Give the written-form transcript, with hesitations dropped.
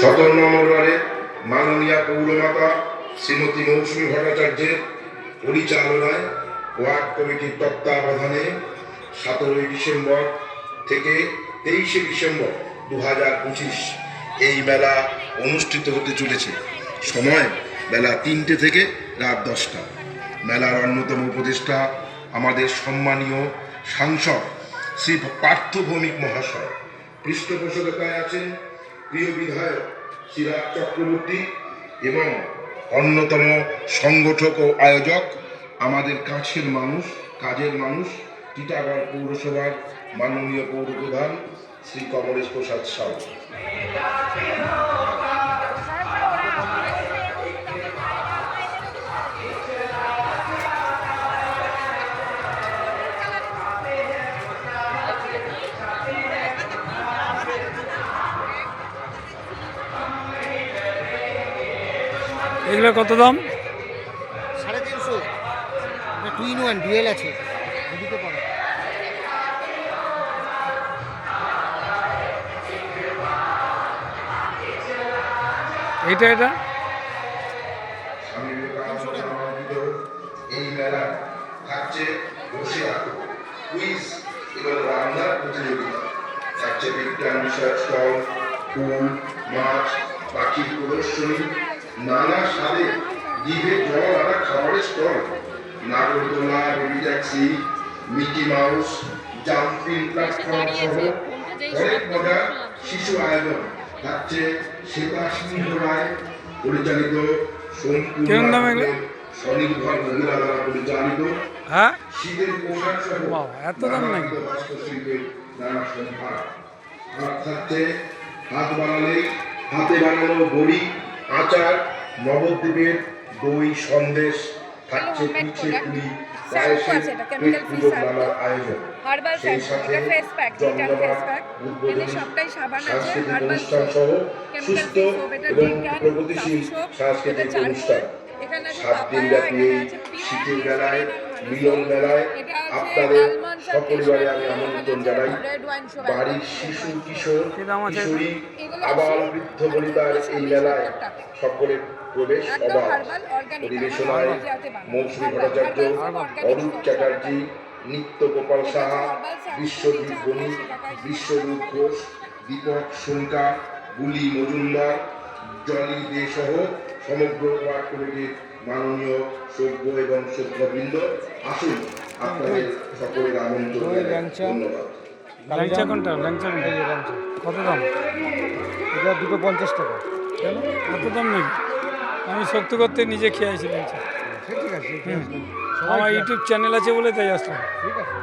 17 নম্বর ওয়ার্ডের মাননীয়া পৌরমাতা শ্রীমতী মৌসুমী ভট্টাচার্যের পরিচালনায় ওয়ার্ড কমিটির তত্ত্বাবধানে 17 ডিসেম্বর থেকে 23 ডিসেম্বর 2025 এই মেলা অনুষ্ঠিত হতে চলেছে। সময় বেলা 3টে থেকে রাত 10টা। মেলার অন্যতম উপদেষ্টা আমাদের সম্মানীয় সাংসদ শ্রী পার্থ ভৌমিক মহাশয়। পৃষ্ঠপোষকতায় আছেন প্রিয় বিধায়ক চিরাগ চক্রবর্তী এবং অন্যতম সংগঠক ও আয়োজক আমাদের কাছের মানুষ, কাজের মানুষ, টিটাগড় পৌরসভার মাননীয় পৌরপ্রধান শ্রী কমলেশ প্রসাদ সাউ। এগুলো কত দাম? 350। 2 in 1 ডুয়েল আছে, দুটো পাবে। এটা এই মেলা থাকছে বসে আঁকো, কুইজ এবং রান্নার প্রতিযোগিতা, থাকছে বিজ্ঞান বিষয়ক স্টল, ফুল, মাছ, পাখির প্রদর্শনী, নানা স্বাদে জিভে জল আনা খাবারের স্টল, নাগরদোলা, baby taxi, Mickey mouse, jumping platform সহ অনেক মজার শিশু আয়োজন। থাকছে শ্বেতা সিংহ রায় পরিচালিত সম্পূর্ণ স্বনির্ভর মহিলা দ্বারা পরিচালিত শীতের পোশাক সহ এত দাম নাকি? হস্তশিল্পের নানা সম্ভার। আর থাকছে হাতে বানানো বড়ি, আচার, নবদ্বীপের দই সন্দেশ, থাকছে পিঠে পুলি, পায়েসের পেট পুজো নানা আয়োজন। সেই সাথে জমজমাট উদ্বোধনী সাংস্কৃতিক অনুষ্ঠান সহ সুস্থ এবং প্রগতিশীল সাংস্কৃতিক অনুষ্ঠান। 7 দিন ব্যাপী এই শীতের মেলায়, মিলন মেলায় আপনাদের সপরিবারে আমি আমন্ত্রণ জানাই। বাড়ির শিশু, কিশোর, কিশোরী, আবার বৃদ্ধ বনিতার এই মেলায় সকলের প্রবেশ অবাধ। পরিবেশনায় মৌসুমী ভট্টাচার্য, অরূপ চ্যাটার্জি, নিত্য গোপাল সাহা, বিশ্বজিৎ বণিক, বিশ্বরূপ ঘোষ, দীপক সোনকা, বুলি মজুমদার, জলি দে সহ সমগ্র ওয়ার্ড কমিটির মাননীয় সভ্য এবং সভ্যবৃন্দ। আসুন, আপনাদের সকলের আমন্ত্রণ। ধন্যবাদ। ল্যাংচা কোনটা? কত দাম? এটা 250 টাকা। কেন কত দাম নাকি? আমি শক্তি করতে নিজে খেয়ে আসি ল্যাংচা। ঠিক আছে, আমার ইউটিউব চ্যানেল আছে বলে তাই আসলাম। ঠিক আছে।